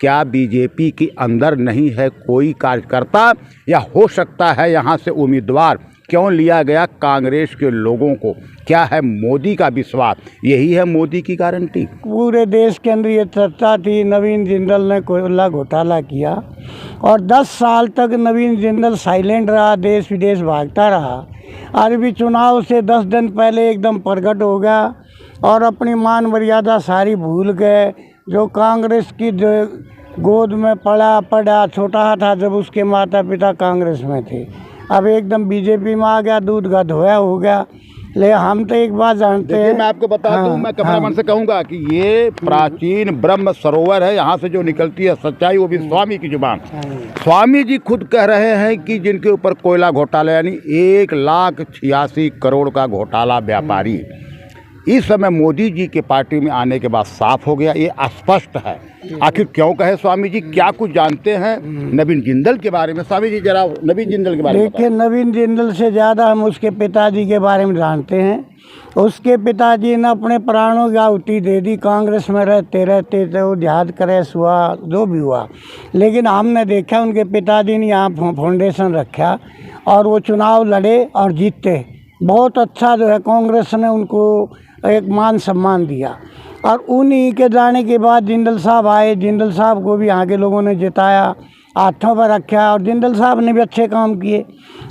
क्या बीजेपी के अंदर नहीं है कोई कार्यकर्ता, या हो सकता है यहाँ से उम्मीदवार क्यों लिया गया कांग्रेस के लोगों को? क्या है मोदी का विश्वास? यही है मोदी की गारंटी। पूरे देश के अंदर ये चर्चा थी, नवीन जिंदल ने कोयला घोटाला किया और 10 साल तक नवीन जिंदल साइलेंट रहा, देश विदेश भागता रहा। अरबी चुनाव से 10 दिन पहले एकदम प्रकट हो गया और अपनी मान मर्यादा सारी भूल गए। जो कांग्रेस की जो गोद में पड़ा छोटा था जब उसके माता पिता कांग्रेस में थे, अब एकदम बीजेपी में आ गया, दूध का धोया हो गया। ले हम तो एक बात जानते हैं, मैं आपको बता दूं, मैं कैमरामैन से कहूंगा कि ये प्राचीन ब्रह्म सरोवर है, यहाँ से जो निकलती है सच्चाई वो भी स्वामी की जुबान। स्वामी जी खुद कह रहे हैं कि जिनके ऊपर कोयला घोटाला यानी 1,86,000 करोड़ का घोटाला व्यापारी, इस समय मोदी जी के पार्टी में आने के बाद साफ हो गया, ये स्पष्ट है। आखिर क्यों कहे स्वामी जी? क्या कुछ जानते हैं नवीन जिंदल के बारे में? स्वामी जी जरा नवीन जिंदल के बारे में। देखिए, नवीन जिंदल से ज़्यादा हम उसके पिताजी के बारे में जानते हैं। उसके पिताजी ने अपने प्राणों की आहुति दे दी, कांग्रेस में रहते रहते तो देहात क्रैश हुआ, जो भी हुआ, लेकिन हमने देखा उनके पिताजी ने यहाँ फाउंडेशन रखा और वो चुनाव लड़े और जीते। बहुत अच्छा जो है कांग्रेस ने उनको एक मान सम्मान दिया और उन्हीं के जाने के बाद जिंदल साहब आए। जिंदल साहब को भी यहाँ के लोगों ने जिताया, हाथों पर रखा और जिंदल साहब ने भी अच्छे काम किए।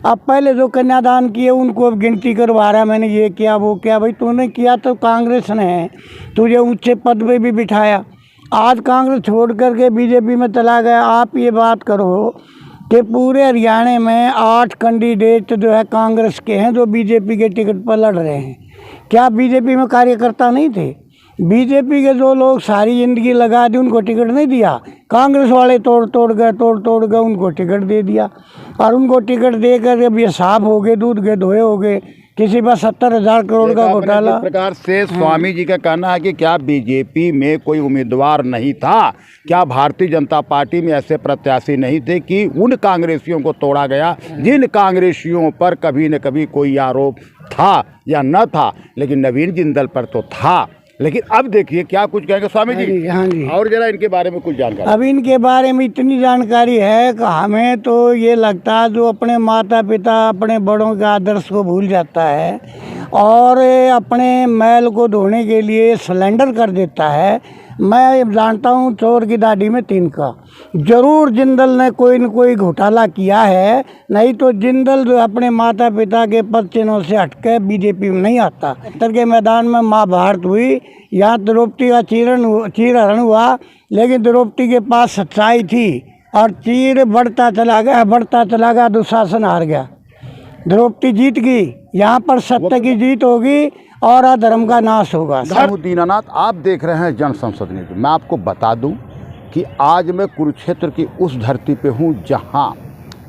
अब पहले जो कन्यादान किए उनको अब गिनती करवा रहा, मैंने ये किया वो किया। भाई तूने किया तो कांग्रेस ने तुझे ऊंचे पद पे भी बिठाया, आज कांग्रेस छोड़ करके बीजेपी में चला गया। आप ये बात करो कि पूरे हरियाणा में 8 कैंडिडेट जो है कांग्रेस के हैं जो बीजेपी के टिकट पर लड़ रहे हैं। क्या बीजेपी में कार्यकर्ता नहीं थे? बीजेपी के जो लोग सारी ज़िंदगी लगा दी उनको टिकट नहीं दिया, कांग्रेस वाले तोड़ गए उनको टिकट दे दिया और उनको टिकट दे कर अब ये साफ हो गए, दूध के धोए हो गए। किसी पर 70,000 करोड़ का घोटाला। इस प्रकार से स्वामी जी का कहना है कि क्या बीजेपी में कोई उम्मीदवार नहीं था? क्या भारतीय जनता पार्टी में ऐसे प्रत्याशी नहीं थे कि उन कांग्रेसियों को तोड़ा गया जिन कांग्रेसियों पर कभी न कभी कोई आरोप था या न था, लेकिन नवीन जिंदल पर तो था। लेकिन अब देखिए क्या कुछ कहेंगे स्वामी जी। हाँ जी, और जरा इनके बारे में कुछ जानकारी। अब इनके बारे में इतनी जानकारी है कि हमें तो ये लगता है जो अपने माता पिता अपने बड़ों के आदर्श को भूल जाता है और अपने मैल को धोने के लिए सिलेंडर कर देता है। मैं जानता हूँ चोर की दाढ़ी में तिनका। जरूर जिंदल ने कोई न कोई घोटाला किया है, नहीं तो जिंदल जो अपने माता पिता के पद चिन्हों से हटके बीजेपी में नहीं आता। उत्तर के मैदान में महाभारत हुई, यहाँ द्रौपदी का चीरहरण हुआ, लेकिन द्रौपदी के पास सच्चाई थी और चीर बढ़ता चला गया, दुशासन हार गया, द्रौपदी जीत गई। यहाँ पर सत्य की जीत होगी और अधर्म का नाश होगा। दीनानाथ, आप देख रहे हैं जन संसद न्यूज़। मैं आपको बता दूं कि आज मैं कुरुक्षेत्र की उस धरती पे हूं जहां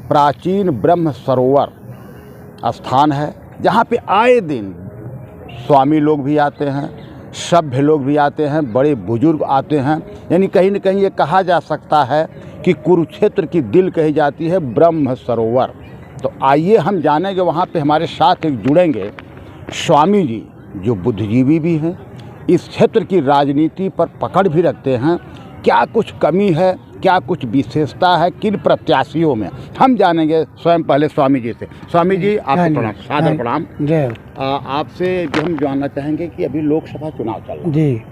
प्राचीन ब्रह्म सरोवर स्थान है, जहां पे आए दिन स्वामी लोग भी आते हैं, सभ्य लोग भी आते हैं, बड़े बुजुर्ग आते हैं। यानी कहीं न कहीं ये कहा जा सकता है कि कुरुक्षेत्र की दिल कही जाती है ब्रह्म सरोवर। तो आइए हम जानेंगे, वहाँ पे हमारे साथ एक जुड़ेंगे स्वामी जी जो बुद्धिजीवी भी हैं, इस क्षेत्र की राजनीति पर पकड़ भी रखते हैं। क्या कुछ कमी है, क्या कुछ विशेषता है किन प्रत्याशियों में, हम जानेंगे स्वयं पहले स्वामी जी से। स्वामी जी आपको प्रणाम, सादर प्रणाम। आपसे जो हम जानना चाहेंगे कि अभी लोकसभा चुनाव चल रहा है जी,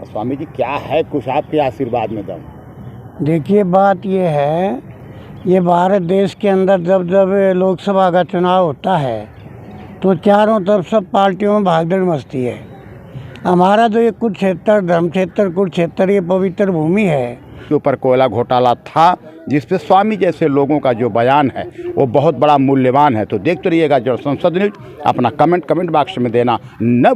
स्वामी जी क्या है कुछ आपके आशीर्वाद में दम? देखिए, बात ये है, ये भारत देश के अंदर जब जब लोकसभा का चुनाव होता है तो चारों तरफ सब पार्टियों में भागदौड़ मचती है। हमारा जो ये कुरुक्षेत्र धर्म क्षेत्र कुरुक्षेत्र ये पवित्र भूमि है, के ऊपर कोयला घोटाला था जिस पे स्वामी जैसे लोगों का जो बयान है वो बहुत बड़ा मूल्यवान है। तो देखते रहिएगा जन संसद न्यूज़। अपना कमेंट बॉक्स में देना न